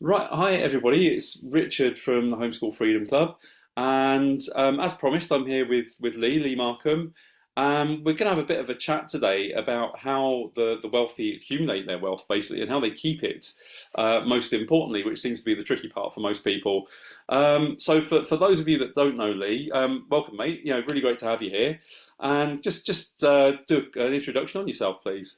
Right, hi everybody. It's Richard from the Homeschool Freedom Club, and as promised, I'm here with Lee Markham. We're going to have a bit of a chat today about how the wealthy accumulate their wealth, basically, and how they keep it. Most importantly, which seems to be the tricky part for most people. So, for those of you that don't know Lee, welcome, mate. Really great to have you here, and just do an introduction on yourself, please.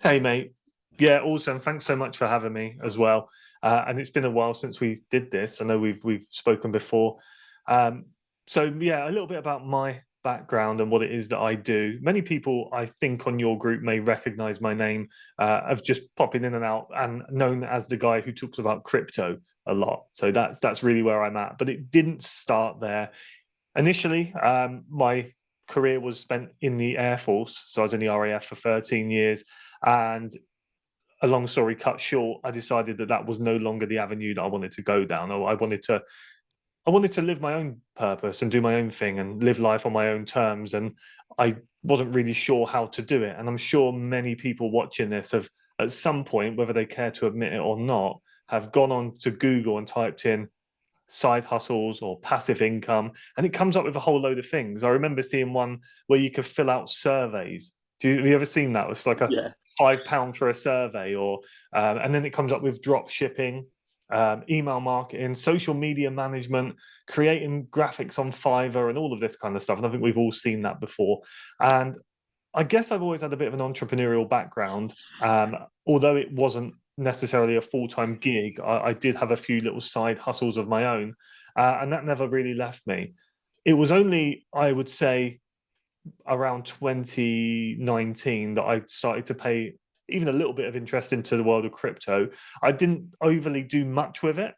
Hey, mate. Yeah, awesome. Thanks so much for having me as well. And it's been a while since we did this. I know we've spoken before. Um, so yeah, a little bit about my background and what it is that I do. Many people, I think, on your group may recognize my name of just popping in and out, and known as the guy who talks about crypto a lot. So that's really where I'm at. But it didn't start there. Initially, my career was spent in the Air Force. So I was in the RAF for 13 years. And a long story cut short, I decided that that was no longer the avenue that I wanted to go down. I wanted to live my own purpose and do my own thing and live life on my own terms. And I wasn't really sure how to do it. And I'm sure many people watching this have, at some point, whether they care to admit it or not, have gone on to Google and typed in side hustles or passive income, and it comes up with a whole load of things. I remember seeing one where you could fill out surveys. Have you ever seen that? It's like a Yeah. £5 for a survey, or and then it comes up with drop shipping, email marketing, social media management, creating graphics on Fiverr, and all of this kind of stuff. And I think we've all seen that before. And I guess I've always had a bit of an entrepreneurial background, although it wasn't necessarily a full-time gig. I did have a few little side hustles of my own, and that never really left me. It was only, I would say, around 2019 that I started to pay even a little bit of interest into the world of crypto. I didn't overly do much with it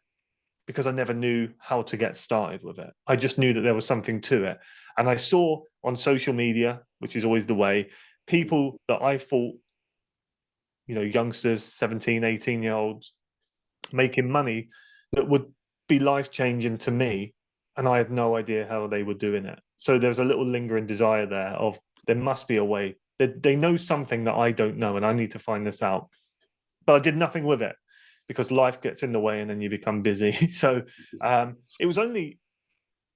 because I never knew how to get started with it. I just knew that there was something to it. And I saw on social media, which is always the way, people that I thought, youngsters, 17, 18-year-olds, making money that would be life changing to me. And I had no idea how they were doing it. So there's a little lingering desire there of there must be a way. They know something that I don't know, and I need to find this out. But I did nothing with it because life gets in the way and then you become busy. So it was only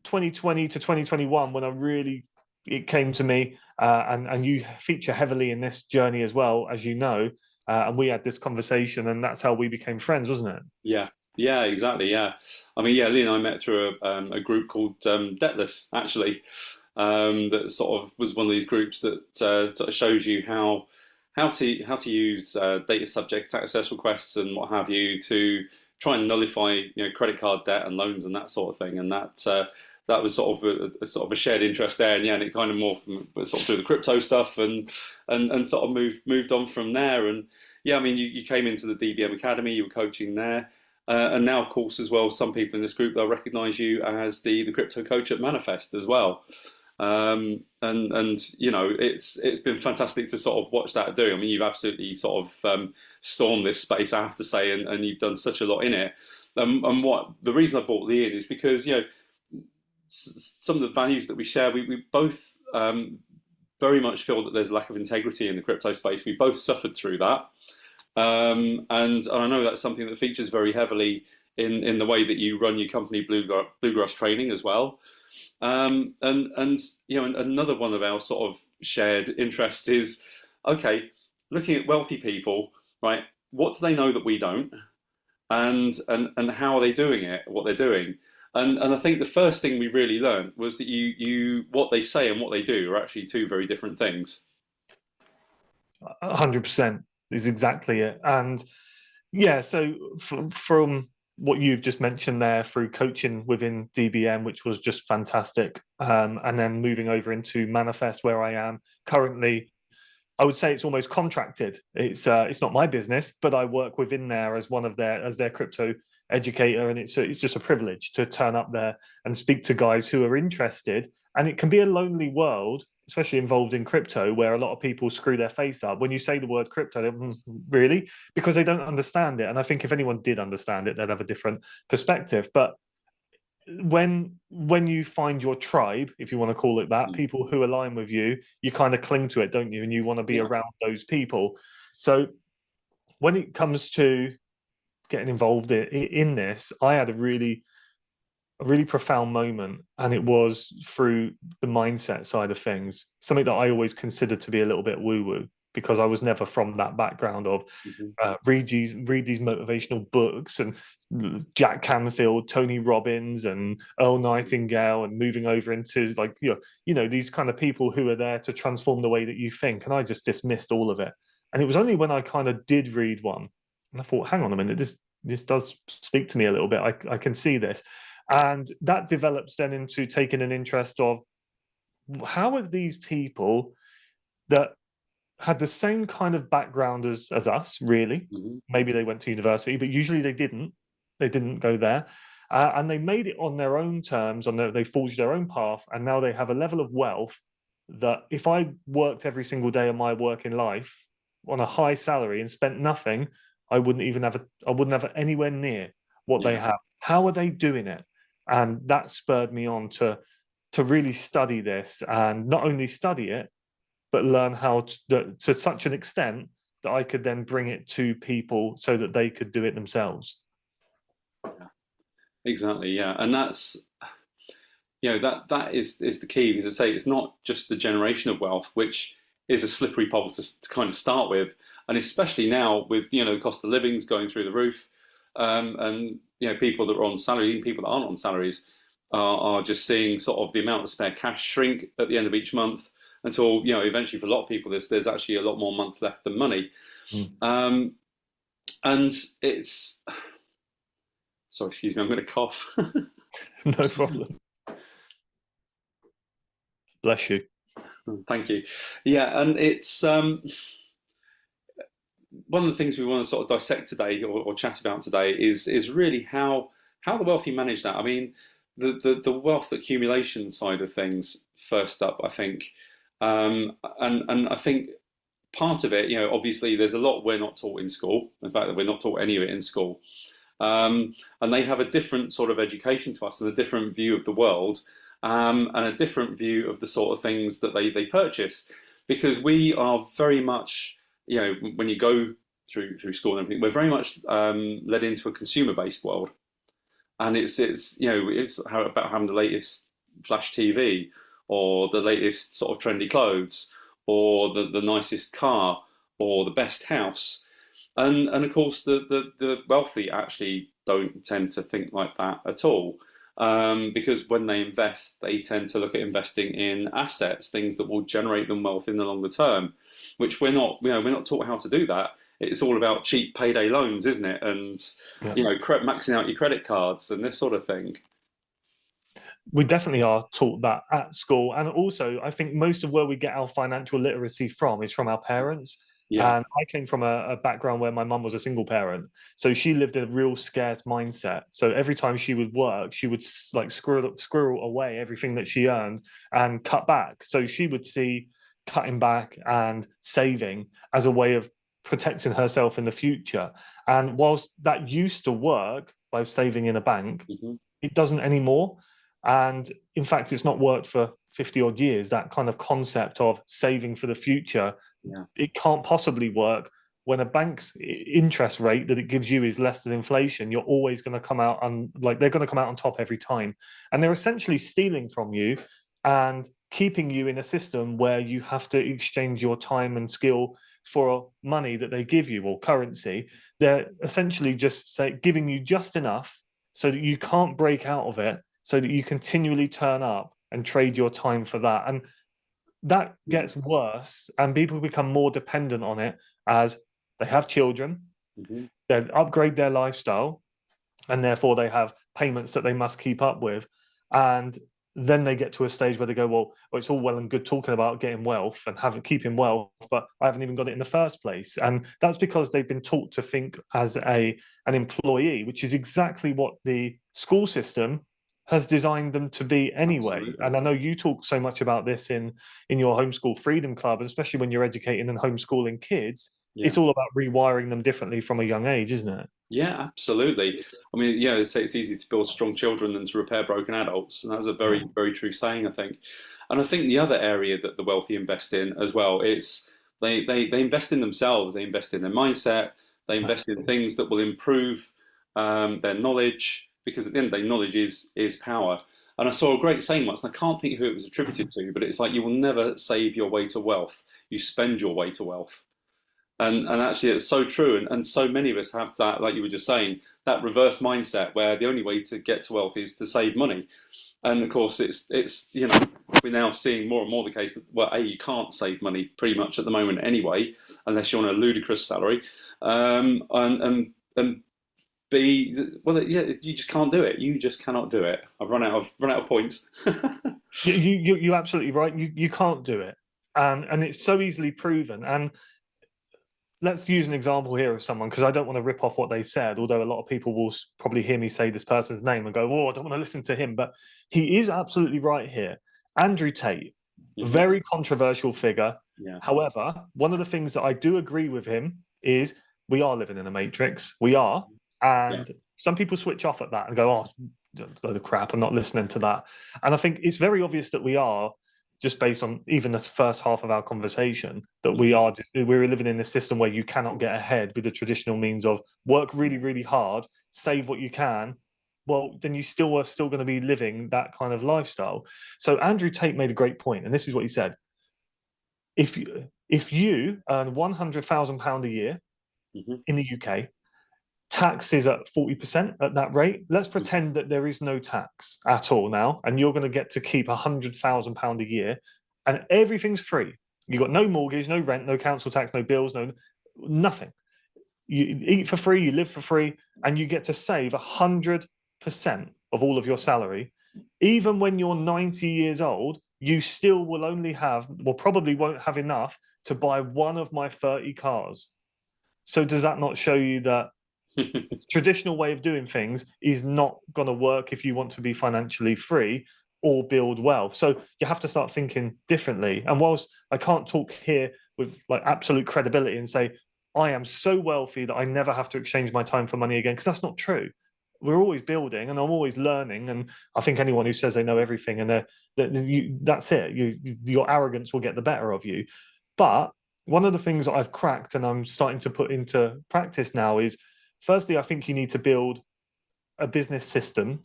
2020 to 2021 when I really it came to me, and you feature heavily in this journey as well, as you know. And we had this conversation, and that's how we became friends, wasn't it? Yeah, yeah, exactly. Yeah, I mean, yeah, Lee and I met through a group called Debtless, actually. That sort of was one of these groups that sort of shows you how to use data subject access requests and what have you to try and nullify credit card debt and loans and that sort of thing. And that was sort of a sort of a shared interest there. And yeah, and it kind of morphed sort of through the crypto stuff and sort of moved on from there. And yeah, I mean, you came into the DBM Academy, you were coaching there. And now, of course, as well, some people in this group, they'll recognise you as the crypto coach at Manifest as well. And it's been fantastic to sort of watch that do. I mean, you've absolutely sort of stormed this space, I have to say, and you've done such a lot in it. And what the reason I brought Lee in is because some of the values that we share, we both very much feel that there's a lack of integrity in the crypto space. We both suffered through that. And I know that's something that features very heavily in the way that you run your company, Bluegrass Training, as well. And another one of our sort of shared interests is okay, looking at wealthy people, right? What do they know that we don't, and how are they doing it? What they're doing, and I think the first thing we really learned was that you what they say and what they do are actually two very different things. 100% is exactly it. And yeah, so from what you've just mentioned there, through coaching within DBM, which was just fantastic, and then moving over into Manifest, where I am currently, I would say it's almost contracted. It's not my business, but I work within there as one of their crypto educator, and it's just a privilege to turn up there and speak to guys who are interested. And it can be a lonely world, especially involved in crypto, where a lot of people screw their face up when you say the word crypto. Really, because they don't understand it. And I think if anyone did understand it, they'd have a different perspective. But when you find your tribe, if you want to call it that, people who align with you, you kind of cling to it, don't you? And you want to be Yeah. around those people. So when it comes to getting involved in this, I had a really profound moment, and it was through the mindset side of things, something that I always considered to be a little bit woo-woo, because I was never from that background of Mhm. read these motivational books and Jack Canfield, Tony Robbins, and Earl Nightingale, and moving over into like these kind of people who are there to transform the way that you think. And I just dismissed all of it. And it was only when I kind of did read one, and I thought, hang on a minute, this does speak to me a little bit. I can see this. And that develops then into taking an interest of how are these people that had the same kind of background as us, really. Mhm. Maybe they went to university, but usually they didn't. They didn't go there. And they made it on their own terms, they forged their own path, and now they have a level of wealth that if I worked every single day of my working life on a high salary and spent nothing, I wouldn't have it anywhere near what they Yeah. have. How are they doing it? And that spurred me on to really study this, and not only study it, but learn how to such an extent that I could then bring it to people so that they could do it themselves. Exactly. Yeah. And that's, that is the key. Because I say, it's not just the generation of wealth, which is a slippery pole to kind of start with, and especially now with the cost of living's going through the roof, and people that are on salary, even people that aren't on salaries, are just seeing sort of the amount of spare cash shrink at the end of each month, until eventually for a lot of people there's actually a lot more month left than money. Mm. And it's, sorry, excuse me, I'm going to cough. No problem. Bless you. Thank you. Yeah, and it's one of the things we want to sort of dissect today, or chat about today, is really how the wealthy manage that. I mean, the wealth accumulation side of things first up, I think, and I think part of it, obviously there's a lot we're not taught in school. In fact, we're not taught any of it in school, and they have a different sort of education to us, and a different view of the world, and a different view of the sort of things that they purchase, because we are very much, when you go through school and everything, we're very much led into a consumer-based world, and it's about having the latest flash TV, or the latest sort of trendy clothes, or the nicest car, or the best house. And of course, the wealthy actually don't tend to think like that at all, because when they invest, they tend to look at investing in assets, things that will generate them wealth in the longer term, which we're not taught how to do that. It's all about cheap payday loans, isn't it? And maxing out your credit cards and this sort of thing. We definitely are taught that at school, and also I think most of where we get our financial literacy from is from our parents. Yeah. And I came from a background where my mum was a single parent, so she lived in a real scarce mindset. So every time she would work, she would like squirrel away everything that she earned and cut back. So she would see cutting back and saving as a way of protecting herself in the future. And whilst that used to work by saving in a bank, Mm-hmm. it doesn't anymore. And in fact, it's not worked for 50 odd years. That kind of concept of saving for the future, Yeah. it can't possibly work when a bank's interest rate that it gives you is less than inflation. You're always going to come out they're going to come out on top every time. And they're essentially stealing from you and keeping you in a system where you have to exchange your time and skill for money that they give you, or currency. They're essentially just giving you just enough so that you can't break out of it, so that you continually turn up and trade your time for that. And that gets worse, and people become more dependent on it as they have children, Mm-hmm. they upgrade their lifestyle, and therefore they have payments that they must keep up with. And then they get to a stage where they go, well, it's all well and good talking about getting wealth and keeping wealth, but I haven't even got it in the first place. And that's because they've been taught to think as an employee, which is exactly what the school system has designed them to be anyway. Absolutely. And I know you talk so much about this in your Homeschool Freedom Club, and especially when you're educating and homeschooling kids, Yeah. it's all about rewiring them differently from a young age, isn't it? Yeah, absolutely. I mean, they say it's easy to build strong children than to repair broken adults, and that's a very, very true saying, I think. And I think the other area that the wealthy invest in as well is they invest in themselves. They invest in their mindset. They invest in things that will improve their knowledge, because at the end of the day, knowledge is power. And I saw a great saying once, and I can't think who it was attributed to, but it's like you will never save your way to wealth. You spend your way to wealth. And actually, it's so true. And so many of us have that, like you were just saying, that reverse mindset where the only way to get to wealth is to save money. And of course, it's we're now seeing more and more the case that, well, A, you can't save money pretty much at the moment anyway, unless you're on a ludicrous salary. And B, well, yeah, you just can't do it. You just cannot do it. I've run out of points. You're absolutely right. You can't do it, and it's so easily proven. And let's use an example here of someone, because I don't want to rip off what they said, although a lot of people will probably hear me say this person's name and go, oh, I don't want to listen to him. But he is absolutely right here. Andrew Tate, very controversial figure. Yeah. However, one of the things that I do agree with him is we are living in a matrix. We are. And some people switch off at that and go, oh, load of crap, I'm not listening to that. And I think it's very obvious that we are, just based on even the first half of our conversation, that we're living in a system where you cannot get ahead with the traditional means of work really, really hard, save what you can. Well, then you still are still going to be living that kind of lifestyle. So Andrew Tate made a great point, and this is what he said. If you earn £100,000 a year in the UK, tax is at 40% at that rate. Let's pretend that there is no tax at all now, and you're going to get to keep £100,000 a year, and everything's free. You got no mortgage, no rent, no council tax, no bills, nothing. You eat for free, you live for free, and you get to save 100% of all of your salary. Even when you're 90 years old, you still will only have, well, probably won't have enough to buy one of my 30 cars. So does that not show you that the traditional way of doing things is not going to work if you want to be financially free or build wealth? So you have to start thinking differently. And whilst I can't talk here with like absolute credibility and say, I am so wealthy that I never have to exchange my time for money again, because that's not true. We're always building and I'm always learning. And I think anyone who says they know everything and that's it. Your arrogance will get the better of you. But one of the things that I've cracked and I'm starting to put into practice now is, firstly, I think you need to build a business system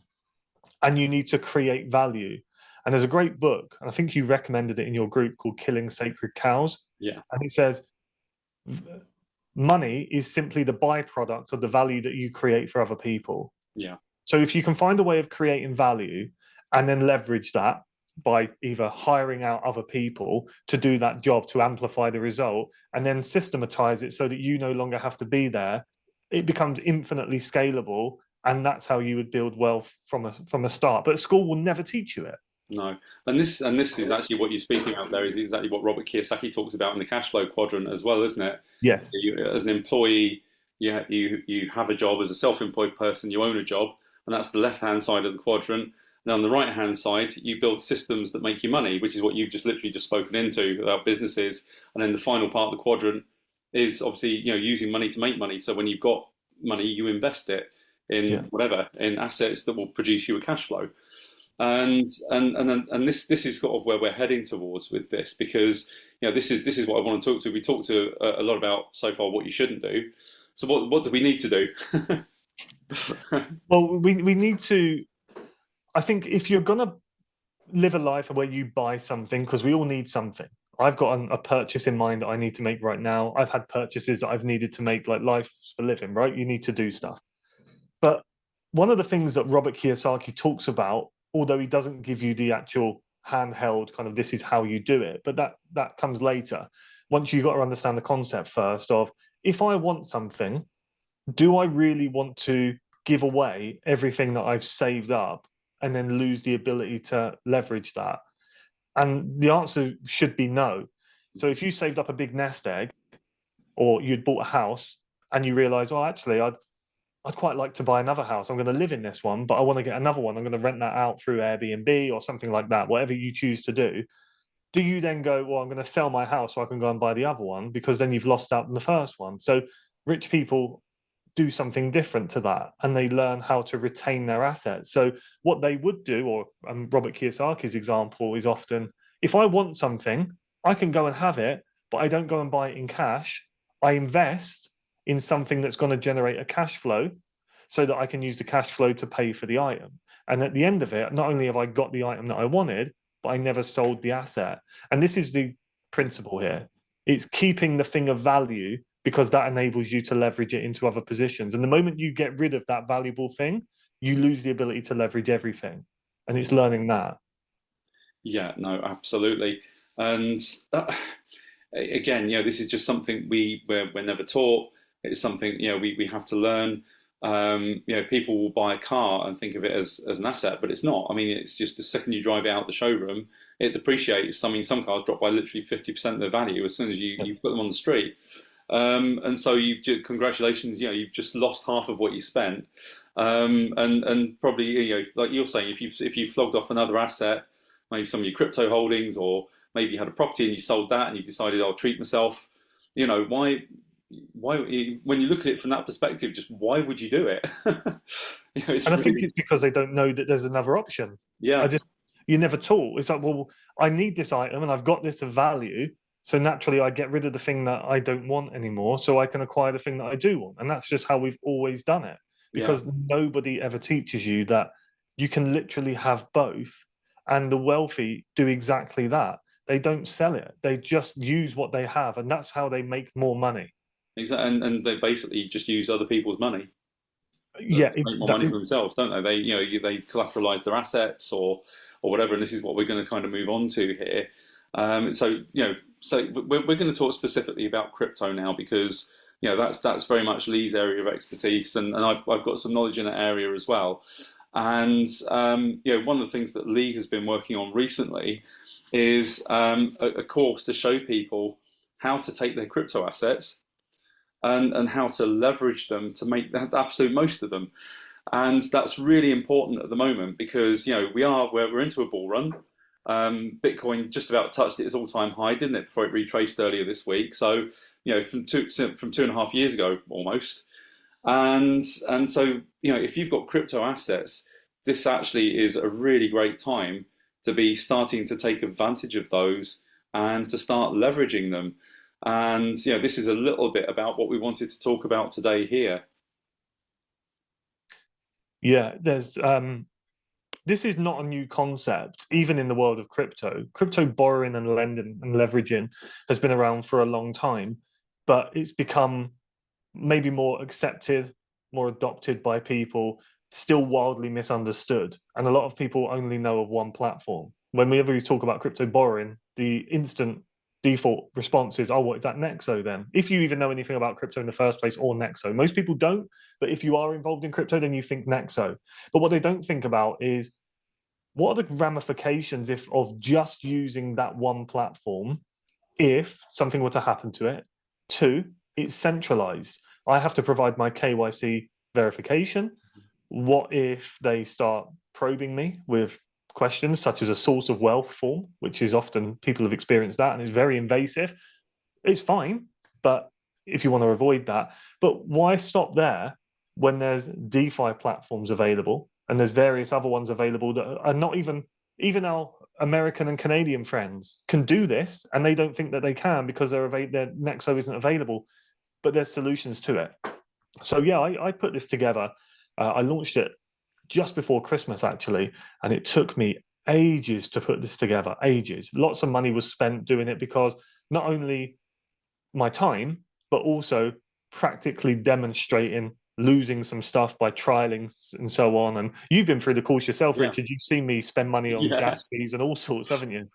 and you need to create value. And there's a great book, and I think you recommended it in your group, called Killing Sacred Cows. Yeah. And it says, money is simply the byproduct of the value that you create for other people. Yeah. So if you can find a way of creating value and then leverage that by either hiring out other people to do that job to amplify the result, and then systematize it so that you no longer have to be there, it becomes infinitely scalable, and that's how you would build wealth from a start. But school will never teach you it. No, and this is actually what you're speaking about there is exactly what Robert Kiyosaki talks about in the cash flow quadrant as well, isn't it? Yes. As an employee, you have a job. As a self-employed person, you own a job, and that's the left-hand side of the quadrant. And on the right-hand side, you build systems that make you money, which is what you've just literally just spoken into about businesses. And then the final part of the quadrant is obviously using money to make money. So when you've got money, you invest it in in assets that will produce you a cash flow. And this is sort of where we're heading towards with this, because this is what I want to talk to. We talked to a lot about so far what you shouldn't do. So what do we need to do? Well, we need to. I think if you're gonna live a life where you buy something, because we all need something. I've got a purchase in mind that I need to make right now. I've had purchases that I've needed to make, like life for living, right? You need to do stuff. But one of the things that Robert Kiyosaki talks about, although he doesn't give you the actual handheld kind of this is how you do it, but that comes later. Once you've got to understand the concept first of, if I want something, do I really want to give away everything that I've saved up and then lose the ability to leverage that? And the answer should be no. So if you saved up a big nest egg, or you'd bought a house and you realize, oh, actually, I'd quite like to buy another house. I'm going to live in this one, but I want to get another one. I'm going to rent that out through Airbnb or something like that, whatever you choose to do. Do you then go, well, I'm going to sell my house so I can go and buy the other one, because then you've lost out on the first one? So rich people do something different to that, and they learn how to retain their assets. So what they would do, or Robert Kiyosaki's example is often, if I want something, I can go and have it, but I don't go and buy it in cash. I invest in something that's going to generate a cash flow. so that I can use the cash flow to pay for the item. And at the end of it, not only have I got the item that I wanted, but I never sold the asset. And this is the principle here. It's keeping the thing of value, because that enables you to leverage it into other positions. And the moment you get rid of that valuable thing, you lose the ability to leverage everything. And it's learning that. Yeah, no, absolutely. And again, this is just something we're never taught. It's something we have to learn. People will buy a car and think of it as an asset, but it's not. I mean, it's just the second you drive it out the showroom, it depreciates. I mean, some cars drop by literally 50% of their value as soon as you put them on the street. And so congratulations, you've just lost half of what you spent. And probably, like you're saying, if you flogged off another asset, maybe some of your crypto holdings, or maybe you had a property and you sold that and you decided I'll treat myself, why when you look at it from that perspective, just why would you do it? And I think it's because they don't know that there's another option. Yeah. You're never taught. It's like, well, I need this item and I've got this of value. So naturally I get rid of the thing that I don't want anymore, so I can acquire the thing that I do want. And that's just how we've always done it, because nobody ever teaches you that you can literally have both. And the wealthy do exactly that. They don't sell it. They just use what they have. And that's how they make more money. Exactly. And they basically just use other people's money. Yeah, make more money for themselves, don't they? They collateralize their assets or whatever. And this is what we're going to kind of move on to here. So we're going to talk specifically about crypto now, because that's very much Lee's area of expertise, and I've got some knowledge in that area as well. And one of the things that Lee has been working on recently is a course to show people how to take their crypto assets and how to leverage them to make the absolute most of them. And that's really important at the moment, because we're into a bull run. Bitcoin just about touched its all-time high, didn't it, before it retraced earlier this week? So from 2.5 years ago almost. And so if you've got crypto assets, this actually is a really great time to be starting to take advantage of those and to start leveraging them. And this is a little bit about what we wanted to talk about today here. Yeah, there's this is not a new concept, even in the world of crypto. Crypto borrowing and lending and leveraging has been around for a long time, but it's become maybe more accepted, more adopted by people, still wildly misunderstood. And a lot of people only know of one platform. Whenever we talk about crypto borrowing, the instant default response is, oh, what is that Nexo then? If you even know anything about crypto in the first place, or Nexo. Most people don't, but if you are involved in crypto, then you think Nexo. But what they don't think about is, what are the ramifications of just using that one platform if something were to happen to it? 2, it's centralized. I have to provide my KYC verification. What if they start probing me with questions such as a source of wealth form, which is often, people have experienced that and it's very invasive? It's fine, but if you want to avoid that. But why stop there when there's DeFi platforms available and there's various other ones available that are not even our American and Canadian friends can do this, and they don't think that they can because their Nexo isn't available, but there's solutions to it. So yeah, I put this together. I launched it just before Christmas, actually, and it took me ages to put this together, ages. Lots of money was spent doing it, because not only my time, but also practically demonstrating losing some stuff by trialing and so on. And you've been through the course yourself, Richard. You've seen me spend money on gas fees and all sorts, haven't you?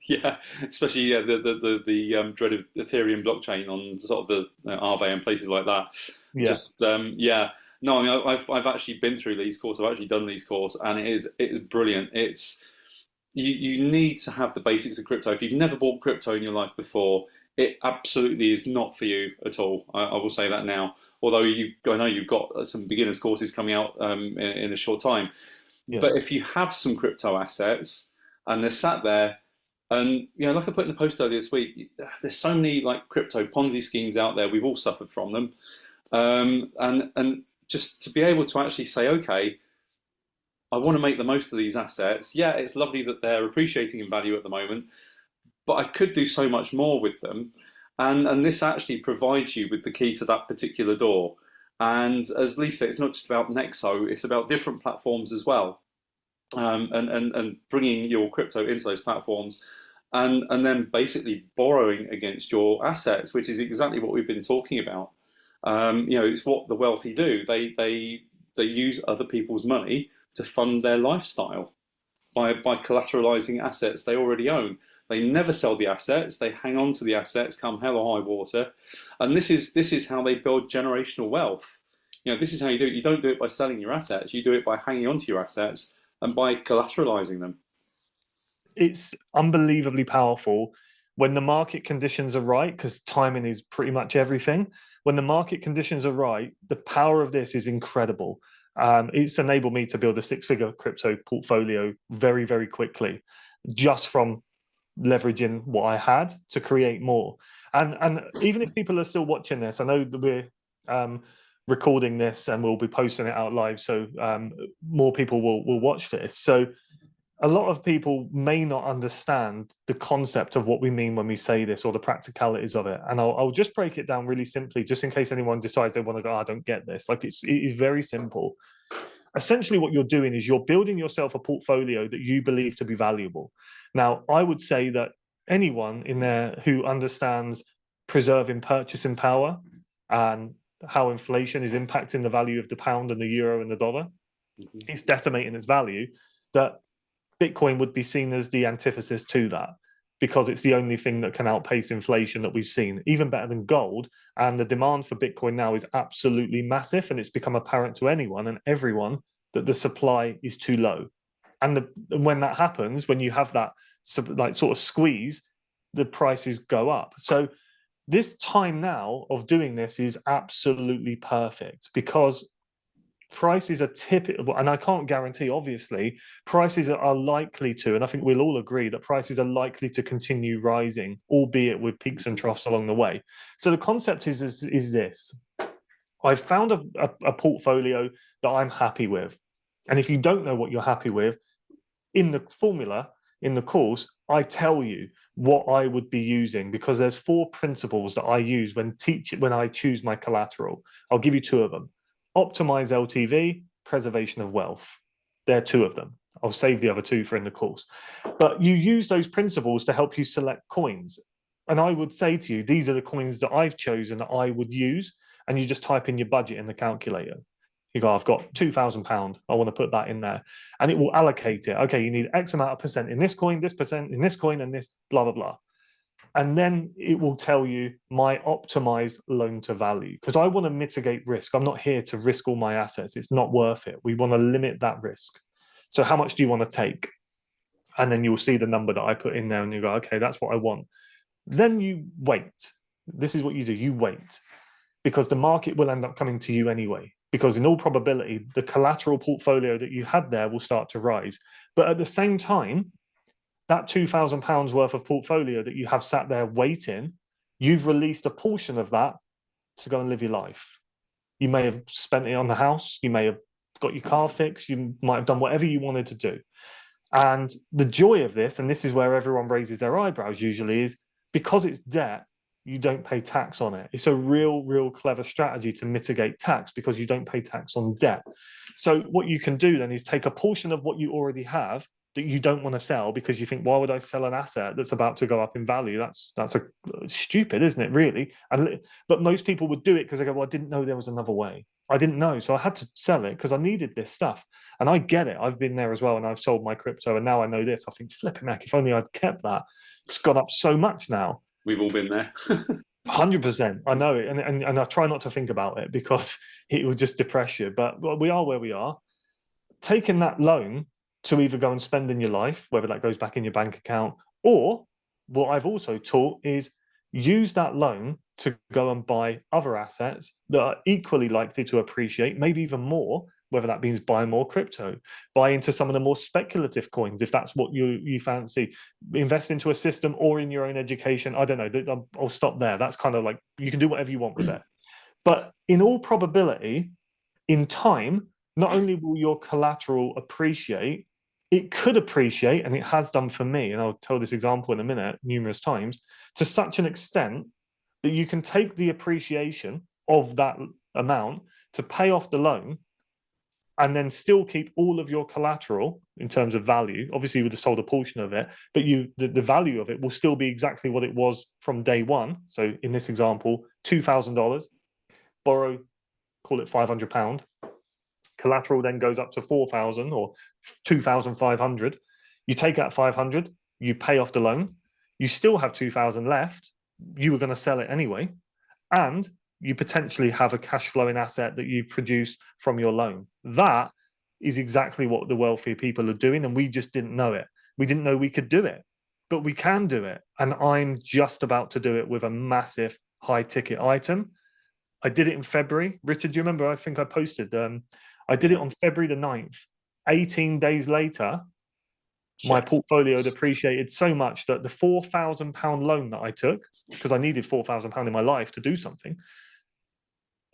Yeah, especially the dreaded Ethereum blockchain on sort of the Aave and places like that. Yeah. No, I mean, I've actually been through Lee's course. I've actually done Lee's course, and it is brilliant. It's you need to have the basics of crypto. If you've never bought crypto in your life before, it absolutely is not for you at all. I will say that now. Although I know you've got some beginners courses coming out in a short time. Yeah. But if you have some crypto assets and they're sat there, and like I put in the post earlier this week, there's so many like crypto Ponzi schemes out there. We've all suffered from them, and just to be able to actually say, okay, I want to make the most of these assets. Yeah, it's lovely that they're appreciating in value at the moment, but I could do so much more with them. And this actually provides you with the key to that particular door. And as Lee said, it's not just about Nexo; it's about different platforms as well, and bringing your crypto into those platforms, and then basically borrowing against your assets, which is exactly what we've been talking about. It's what the wealthy do. They use other people's money to fund their lifestyle by collateralizing assets they already own. They never sell the assets. They hang on to the assets, come hell or high water, and this is how they build generational wealth. This is how you do it. You don't do it by selling your assets. You do it by hanging on to your assets and by collateralizing them. It's unbelievably powerful when the market conditions are right, because timing is pretty much everything. When the market conditions are right, the power of this is incredible. It's enabled me to build a six-figure crypto portfolio very, very quickly, just from leveraging what I had to create more. And even if people are still watching this, I know that we're recording this and we'll be posting it out live, so more people will watch this. So a lot of people may not understand the concept of what we mean when we say this, or the practicalities of it. And I'll just break it down really simply, just in case anyone decides they want to go, I don't get this. Like, it is very simple. Essentially, what you're doing is you're building yourself a portfolio that you believe to be valuable. Now, I would say that anyone in there who understands preserving purchasing power and how inflation is impacting the value of the pound and the euro and the dollar, it's decimating its value, that Bitcoin would be seen as the antithesis to that, because it's the only thing that can outpace inflation that we've seen, even better than gold. And the demand for Bitcoin now is absolutely massive, and it's become apparent to anyone and everyone that the supply is too low. And when that happens, when you have that sort of squeeze, the prices go up. So this time now of doing this is absolutely perfect, because prices are typical, and I can't guarantee, obviously, prices are likely to, and I think we'll all agree that prices are likely to continue rising, albeit with peaks and troughs along the way. So the concept is this: I've found a portfolio that I'm happy with. And if you don't know what you're happy with, in the formula, in the course, I tell you what I would be using, because there's 4 principles that I use when I choose my collateral. I'll give you 2 of them. Optimize LTV, preservation of wealth. There are 2 of them. I'll save the other 2 for in the course. But you use those principles to help you select coins. And I would say to you, these are the coins that I've chosen that I would use. And you just type in your budget in the calculator. You go, I've got £2,000. I want to put that in there. And it will allocate it. Okay, you need X amount of percent in this coin, this percent in this coin, and this blah, blah, blah. And then it will tell you my optimized loan to value, because I want to mitigate risk. I'm not here to risk all my assets. It's not worth it. We want to limit that risk. So how much do you want to take? And then you'll see the number that I put in there, and you go, okay, that's what I want. Then you wait. This is what you do. You wait, because the market will end up coming to you anyway, because in all probability, the collateral portfolio that you had there will start to rise. But at the same time, that £2,000 worth of portfolio that you have sat there waiting, you've released a portion of that to go and live your life. You may have spent it on the house. You may have got your car fixed. You might have done whatever you wanted to do. And the joy of this, and this is where everyone raises their eyebrows usually, is because it's debt, you don't pay tax on it. It's a real clever strategy to mitigate tax, because you don't pay tax on debt. So what you can do then is take a portion of what you already have that you don't want to sell, because you think, why would I sell an asset that's about to go up in value? That's stupid, isn't it, really? But most people would do it because they go, well, I didn't know there was another way. I didn't know, so I had to sell it because I needed this stuff. And I get it. I've been there as well, and I've sold my crypto, and now I know this. I think, flipping heck, if only I'd kept that. It's gone up so much now. We've all been there. 100%. I know it. And I try not to think about it, because it will just depress you. But we are where we are. Taking that loan to either go and spend in your life, whether that goes back in your bank account, or what I've also taught is use that loan to go and buy other assets that are equally likely to appreciate, maybe even more, whether that means buy more crypto, buy into some of the more speculative coins, if that's what you fancy, invest into a system or in your own education. I don't know. I'll stop there. That's kind of like, you can do whatever you want with it. But in all probability, in time, not only will your collateral appreciate, it could appreciate, and it has done for me, and I'll tell this example in a minute, numerous times, to such an extent that you can take the appreciation of that amount, to pay off the loan and then still keep all of your collateral in terms of value. Obviously, you would have sold a portion of it, but the value of it will still be exactly what it was from day one. So in this example, $2,000, borrow, call it £500. Collateral then goes up to 4,000 or 2,500. You take out 500, you pay off the loan, you still have 2,000 left. You were going to sell it anyway, and you potentially have a cash flowing asset that you produced from your loan. That is exactly what the wealthier people are doing, and we just didn't know it. We didn't know we could do it, but we can do it. And I'm just about to do it with a massive high ticket item. I did it in February. Richard, do you remember? I think I posted. I did it on February the 9th. 18 days later, my portfolio had appreciated so much that the £4,000 loan that I took, because I needed £4,000 in my life to do something,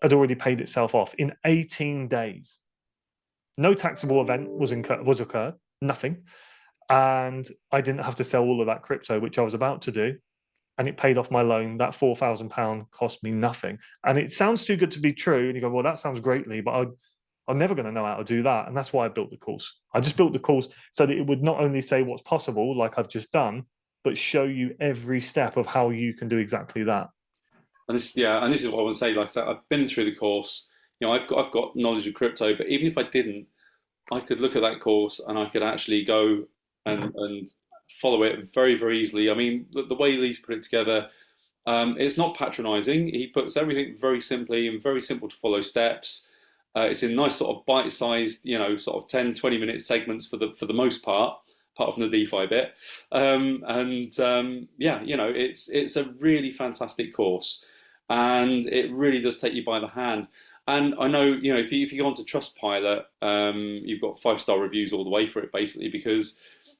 had already paid itself off in 18 days. No taxable event was occurred, nothing. And I didn't have to sell all of that crypto, which I was about to do. And it paid off my loan. That £4,000 cost me nothing. And it sounds too good to be true. And you go, well, that sounds great, Lee, but I'm never going to know how to do that. And that's why I built the course. I just built the course so that it would not only say what's possible, like I've just done, but show you every step of how you can do exactly that. And this is what I want to say. Like I said, I've been through the course. I've got knowledge of crypto, but even if I didn't, I could look at that course and I could actually go and follow it very, very easily. I mean, the way Lee's put it together, it's not patronizing. He puts everything very simply and very simple to follow steps. It's in nice sort of bite-sized, sort of 10, 20-minute segments for the most part, apart from the DeFi bit. It's a really fantastic course, and it really does take you by the hand. And I know, if you go onto Trustpilot, you've got 5-star reviews all the way for it, basically, because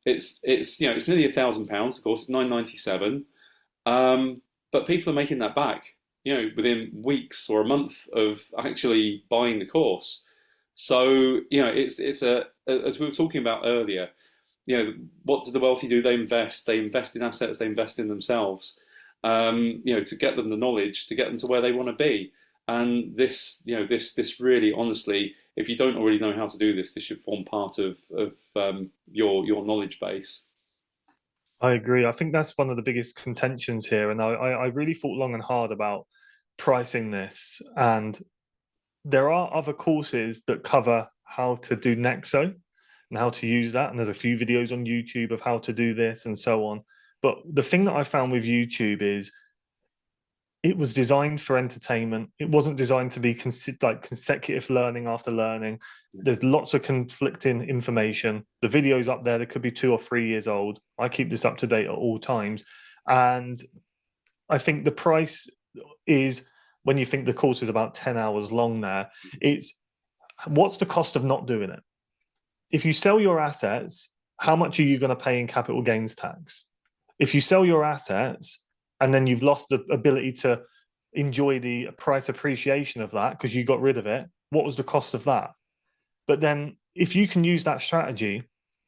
it's nearly £1,000. Of course, it's $9.97, but people are making that back, within weeks or a month of actually buying the course. So, it's as we were talking about earlier, what do the wealthy do? They invest in assets, they invest in themselves, to get them the knowledge, to get them to where they want to be. And this really, honestly, if you don't already know how to do this should form part of your knowledge base. I agree. I think that's one of the biggest contentions here. And I really thought long and hard about pricing this. And there are other courses that cover how to do Nexo and how to use that. And there's a few videos on YouTube of how to do this and so on. But the thing that I found with YouTube is it was designed for entertainment. It wasn't designed to be consecutive learning after learning. There's lots of conflicting information. The videos up there, they could be 2 or 3 years old. I keep this up to date at all times. And I think the price is, when you think the course is about 10 hours long there, it's what's the cost of not doing it? If you sell your assets, how much are you going to pay in capital gains tax? If you sell your assets, and then you've lost the ability to enjoy the price appreciation of that because you got rid of it, what was the cost of that? But then if you can use that strategy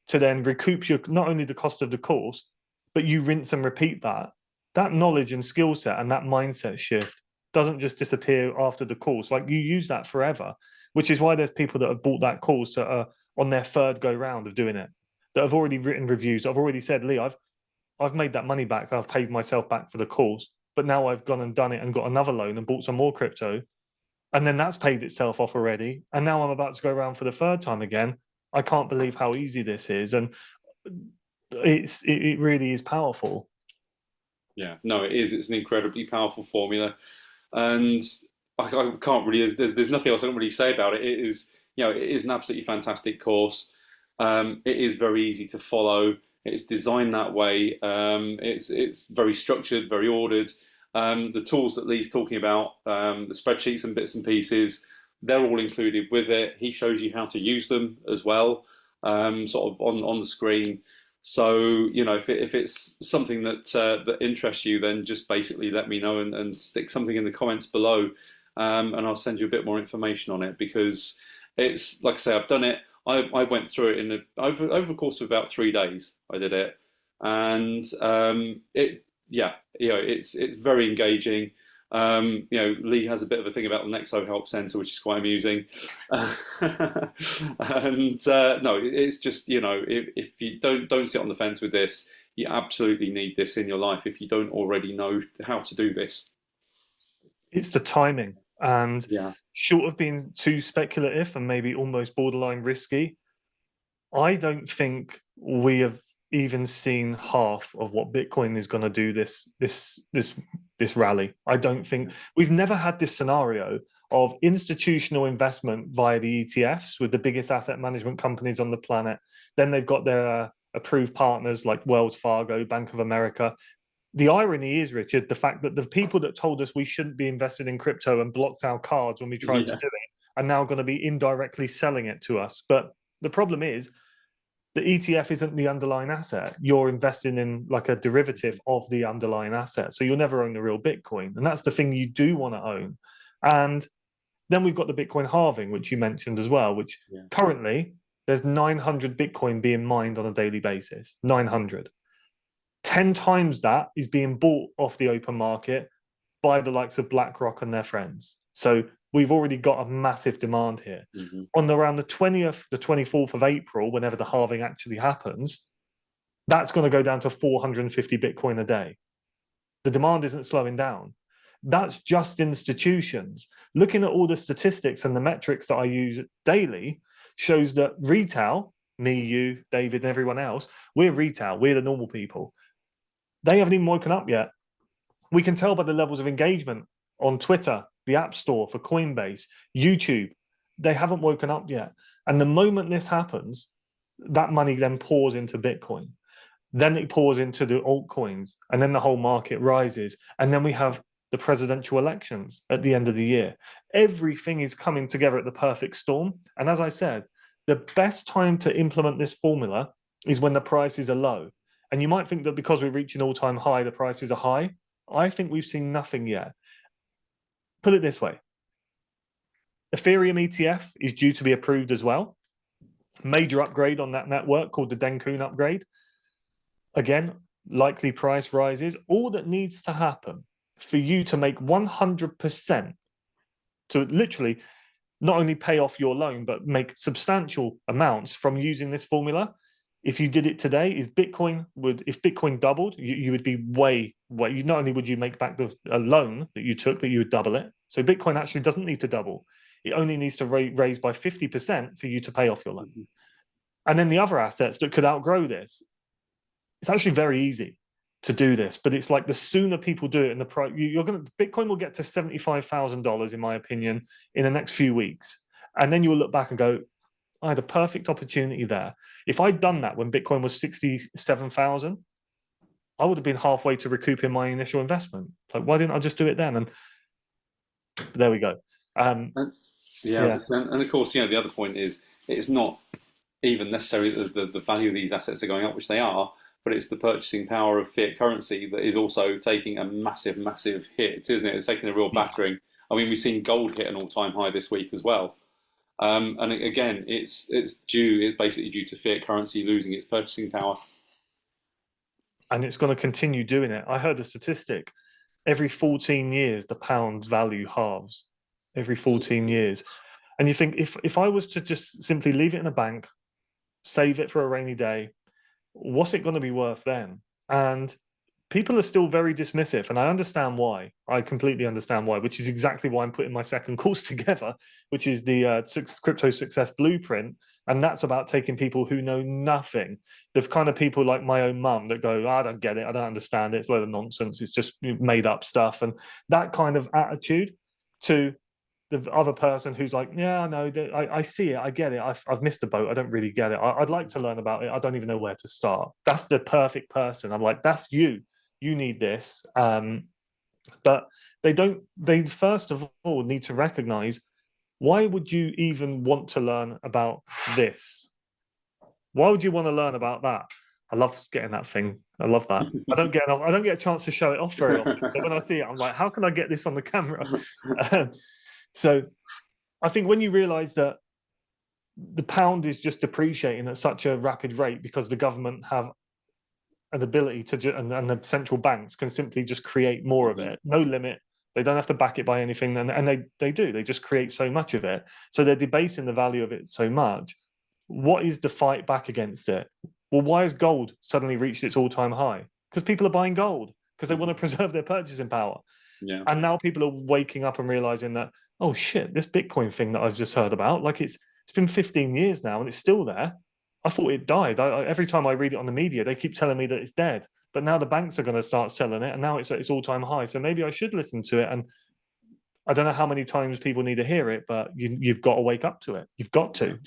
to then recoup your, not only the cost of the course, but you rinse and repeat that knowledge and skill set and that mindset shift doesn't just disappear after the course. Like, you use that forever, which is why there's people that have bought that course that are on their 3rd go round of doing it, that have already written reviews. I've already said, Lee, I've made that money back. I've paid myself back for the course, but now I've gone and done it and got another loan and bought some more crypto. And then that's paid itself off already. And now I'm about to go around for the 3rd time again. I can't believe how easy this is. And it really is powerful. Yeah, no, it is. It's an incredibly powerful formula. And I can't really, there's nothing else I can really say about it. It is an absolutely fantastic course. It is very easy to follow. It's designed that way. It's very structured, very ordered. The tools that Lee's talking about, the spreadsheets and bits and pieces, they're all included with it. He shows you how to use them as well, sort of on the screen. So, if it's something that interests you, then just basically let me know and stick something in the comments below, and I'll send you a bit more information on it, because it's, like I say, I've done it. I went through it over the course of about 3 days. I did it, and it's very engaging. You know, Lee has a bit of a thing about the Nexo Help Centre, which is quite amusing. And no, it's just, you know, if you don't sit on the fence with this, you absolutely need this in your life if you don't already know how to do this. It's the timing, and Yeah. short of being too speculative and maybe almost borderline risky, I don't think we have even seen half of what Bitcoin is going to do this rally. I don't think we've never had this scenario of institutional investment via the ETFs with the biggest asset management companies on the planet. Then they've got their approved partners like Wells Fargo, Bank of America. The irony is, Richard, the fact that the people that told us we shouldn't be invested in crypto and blocked our cards when we tried to Yeah. do it are now going to be indirectly selling it to us. But the problem is, the ETF isn't the underlying asset. You're investing in like a derivative of the underlying asset. So you'll never own the real Bitcoin. And that's the thing you do want to own. And then we've got the Bitcoin halving, which you mentioned as well, which Yeah. currently there's 900 Bitcoin being mined on a daily basis. 900. 10 times that is being bought off the open market by the likes of BlackRock and their friends. So we've already got a massive demand here. Mm-hmm. On around the 20th, the 24th of April, whenever the halving actually happens, that's going to go down to 450 Bitcoin a day. The demand isn't slowing down. That's just institutions. Looking at all the statistics and the metrics that I use daily shows that retail, me, you, David, and everyone else, we're retail, we're the normal people. They haven't even woken up yet. We can tell by the levels of engagement on Twitter, the App Store for Coinbase, YouTube. They haven't woken up yet. And the moment this happens, that money then pours into Bitcoin. Then it pours into the altcoins, and then the whole market rises. And then we have the presidential elections at the end of the year. Everything is coming together at the perfect storm. And as I said, the best time to implement this formula is when the prices are low. And you might think that because we're reaching all-time high, the prices are high. I think we've seen nothing yet. Put it this way. Ethereum ETF is due to be approved as well. Major upgrade on that network called the Denkun upgrade. Again, likely price rises. All that needs to happen for you to make 100%, to literally not only pay off your loan, but make substantial amounts from using this formula. If you did it today, is Bitcoin would, if Bitcoin doubled, you would be way, you not only would you make back a loan that you took, but you would double it. So Bitcoin actually doesn't need to double. It only needs to raise by 50% for you to pay off your loan. Mm-hmm. And then the other assets that could outgrow this, it's actually very easy to do this, but it's like the sooner people do it, and the price, Bitcoin will get to $75,000 in my opinion in the next few weeks, and then you'll look back and go, I had a perfect opportunity there. If I'd done that when Bitcoin was 67,000, I would have been halfway to recouping my initial investment. Like, why didn't I just do it then? And there we go. And of course, you know, the other point is it's not even necessarily the value of these assets are going up, which they are, but it's the purchasing power of fiat currency that is also taking a massive, massive hit, isn't it? It's taking a real battering. I mean, we've seen gold hit an all-time high this week as well. And again, it's basically due to fiat currency losing its purchasing power. And it's going to continue doing it. I heard a statistic. Every 14 years, the pound's value halves. Every 14 years. And you think, if I was to just simply leave it in a bank, save it for a rainy day, what's it going to be worth then? And people are still very dismissive, and I understand why. I completely understand why, which is exactly why I'm putting my second course together, which is the Crypto Success Blueprint. And that's about taking people who know nothing, the kind of people like my own mum that go, I don't get it, I don't understand it, it's a load of nonsense, it's just made up stuff. And that kind of attitude to the other person who's like, yeah, I know, I see it, I get it, I've missed the boat, I don't really get it, I'd like to learn about it, I don't even know where to start. That's the perfect person. I'm like, that's you need this. But they first of all need to recognize, why would you even want to learn about this? Why would you want to learn about that? I love getting that thing. I love that. I don't get a chance to show it off very often. So when I see it, I'm like, how can I get this on the camera? So I think when you realize that the pound is just depreciating at such a rapid rate because the government have an ability to, and the central banks can simply just create more of it, no limit, They don't have to back it by anything, and they do. They just create so much of it. So they're debasing the value of it so much. What is the fight back against it? Well, why has gold suddenly reached its all-time high? Because people are buying gold because they want to preserve their purchasing power. Yeah. And now people are waking up and realizing that, oh shit, this Bitcoin thing that I've just heard about, like it's been 15 years now and it's still there. I thought it died. Every time I read it on the media, they keep telling me that it's dead. But now the banks are going to start selling it, and now it's at its all-time high. So maybe I should listen to it. And I don't know how many times people need to hear it, but you've got to wake up to it. You've got to.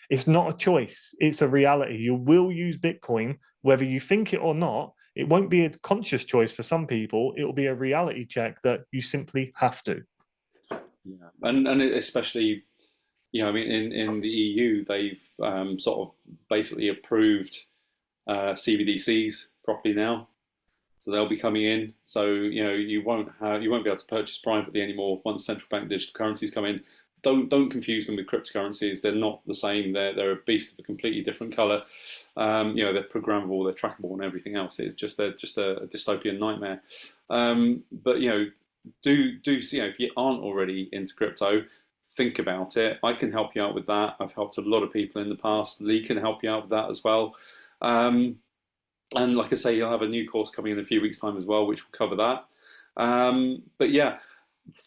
It's not a choice. It's a reality. You will use Bitcoin, whether you think it or not. It won't be a conscious choice for some people. It will be a reality check that you simply have to. Yeah, and especially, I mean, in the EU, they've sort of basically approved CBDCs properly now, so they'll be coming in. So you won't be able to purchase privately anymore once central bank digital currencies come in. Don't confuse them with cryptocurrencies. They're not the same. They're a beast of a completely different color. They're programmable, they're trackable, and everything else. They're just a dystopian nightmare. But do if you aren't already into crypto, think about it. I can help you out with that. I've helped a lot of people in the past. Lee can help you out with that as well. And like I say, you'll have a new course coming in a few weeks' time as well, which will cover that. But yeah,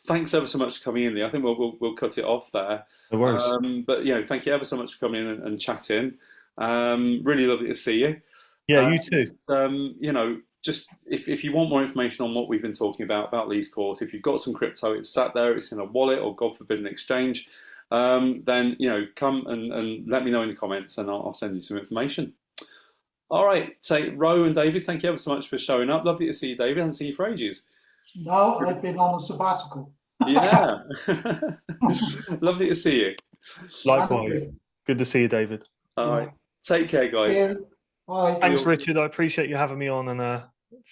thanks ever so much for coming in, Lee. I think we'll cut it off there. No worries. But thank you ever so much for coming in and chatting. Really lovely to see you. Yeah, you too. Just if you want more information on what we've been talking about Lee's course, if you've got some crypto, it's sat there, it's in a wallet, or God forbid an exchange, then come and let me know in the comments, and I'll send you some information. All right, so Ro and David, thank you ever so much for showing up. Lovely to see you, David. I haven't seen you for ages. No, I've been on a sabbatical. Yeah. Lovely to see you. Likewise. Good to see you, David. All right. Take care, guys. Yeah. Bye. Thanks, Richard. I appreciate you having me on, and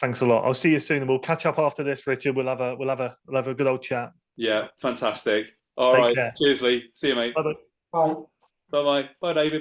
thanks a lot. I'll see you soon, and we'll catch up after this, Richard. We'll have a good old chat. Yeah, fantastic. All Take right. care. Cheers, Lee. See you, mate. Bye-bye. Bye. Bye-bye. Bye, David.